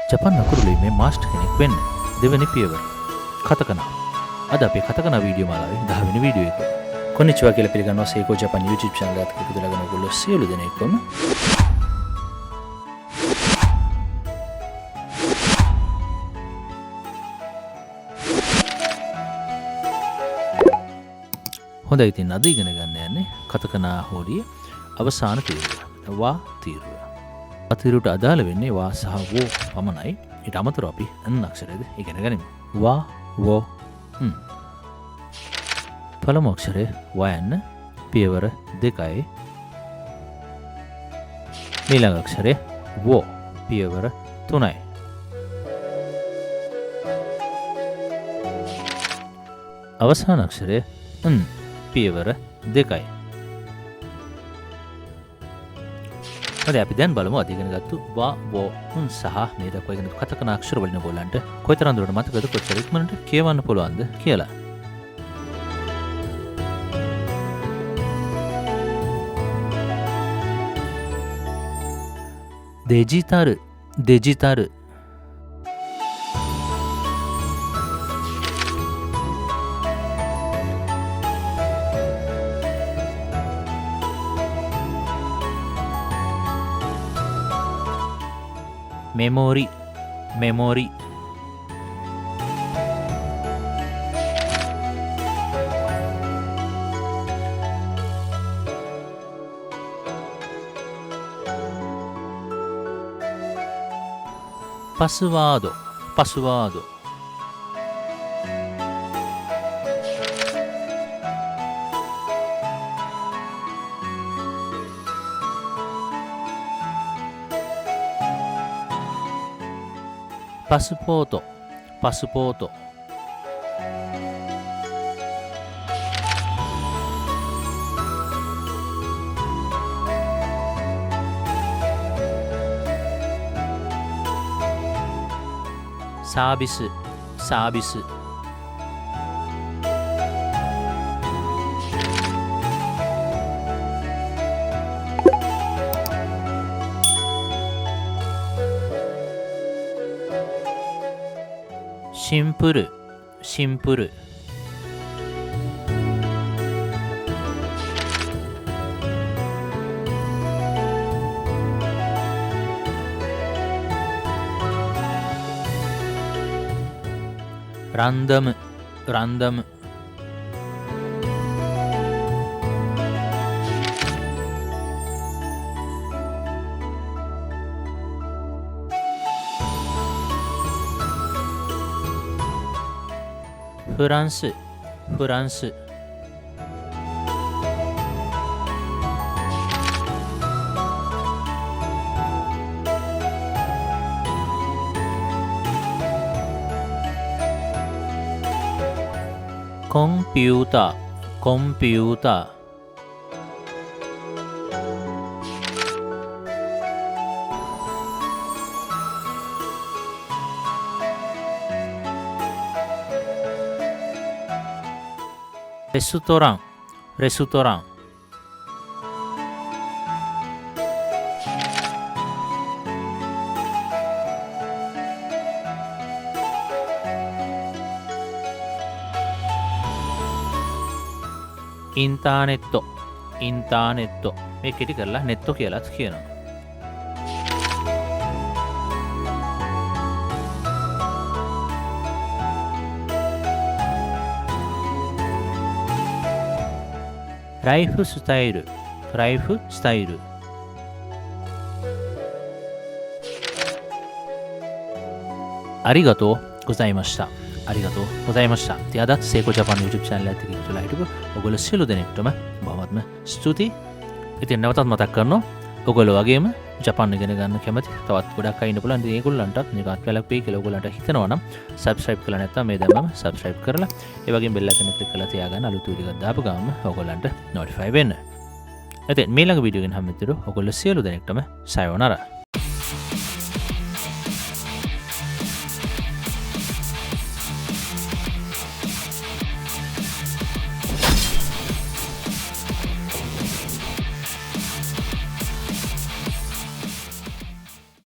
ජපන් අකුරුලිමේ මාස්ටර් කෙනෙක් වෙන්න. දෙවෙනි පියවර. කතකනා. අද අපේ කතකනා වීඩියෝ මාලාවේ 10 වෙනි වීඩියෝ එක. කොනිචිවා කියලා පිළිගන්නවා සේකෝ ජපන් YouTube channel එකත් එක්ක දාගෙන ඔයගොල්ලෝ සියලු දෙනෙක්ම හොඳයි. ඉතින් අද ඉගෙන ගන්න යන්නේ කතකනා හෝඩිය අවසාන තීරුව. වා තීරුව. වා තීරුවට අදාළ වෙන්නේ වා සහ වෝ පමණයි. ඊට අමතරව අපි n අක්ෂරයද ඉගෙන ගනිමු. වා වෝ පළමු අක්ෂරය වයන්න පියවර 2යි. ඊළඟ අක්ෂරය වෝ පියවර 3යි. අවසාන අක්ෂරය n පියවර 2යි. හරි, අපි දැන් බලමු අද ඉගෙන ගත්තු වා වෝ සහ මේ දක්වා ඉගෙන ගත්තු කතකනා අක්ෂර වලින් ඔයගොල්ලන්ට කොයිතරම් දුරට මතකද, කොච්චර ඉක්මනට කියවන්න පුළුවන්ද කියලා. 데지타르 데지타르 메모리 메모리 파스워드 파스워드 파스포트 파스포트 서비스 서비스 심플 심플 란덤 란덤 프랑스 프랑스 컴퓨터 컴퓨터 레스토랑 레스토랑 ඉන්ටර්නෙට් ඉන්ටර්නෙට් මේ කෙටි කරලා නෙට්ටෝ කියලාත් කියනවා. 라이프 스타일 라이프 스타일 아리가또 고자이마시타 අරිගතෝ ගොසයිමස්සා. ඉතින් අදත් සේකෝ ජපාන් YouTube channel එකත් එක්ක ඉතුරුලා හිටපු ඔයගොල්ලෝ සියලු දෙනෙක්ටම බොහොමත්ම ස්තුතියි. ඉතින් නැවතත් මතක් කරනවා ඔයගොල්ලෝ වගේම ජපාන් ඉගෙන ගන්න කැමති තවත් ගොඩක් අය ඉන්න පුළුවන්. ඉතින් ඒගොල්ලන්ටත් මේක අත්වැලක් වෙයි කියලා ඔයගොල්ලන්ට හිතනවා නම් subscribe කරලා නැත්නම් මේ දැම්මම subscribe කරලා ඒ වගේම bell icon එක click කරලා තියාගන්න අලුත් වීඩියෝ එකක් දාපු ගමන් ඔයගොල්ලන්ට notify වෙන්න. ඉතින් මේ ළඟ වීඩියෝ එකෙන් හැමතිස්සෙම ඔයගොල්ලෝ සියලු දෙනෙක්ටම සයෝනාරා.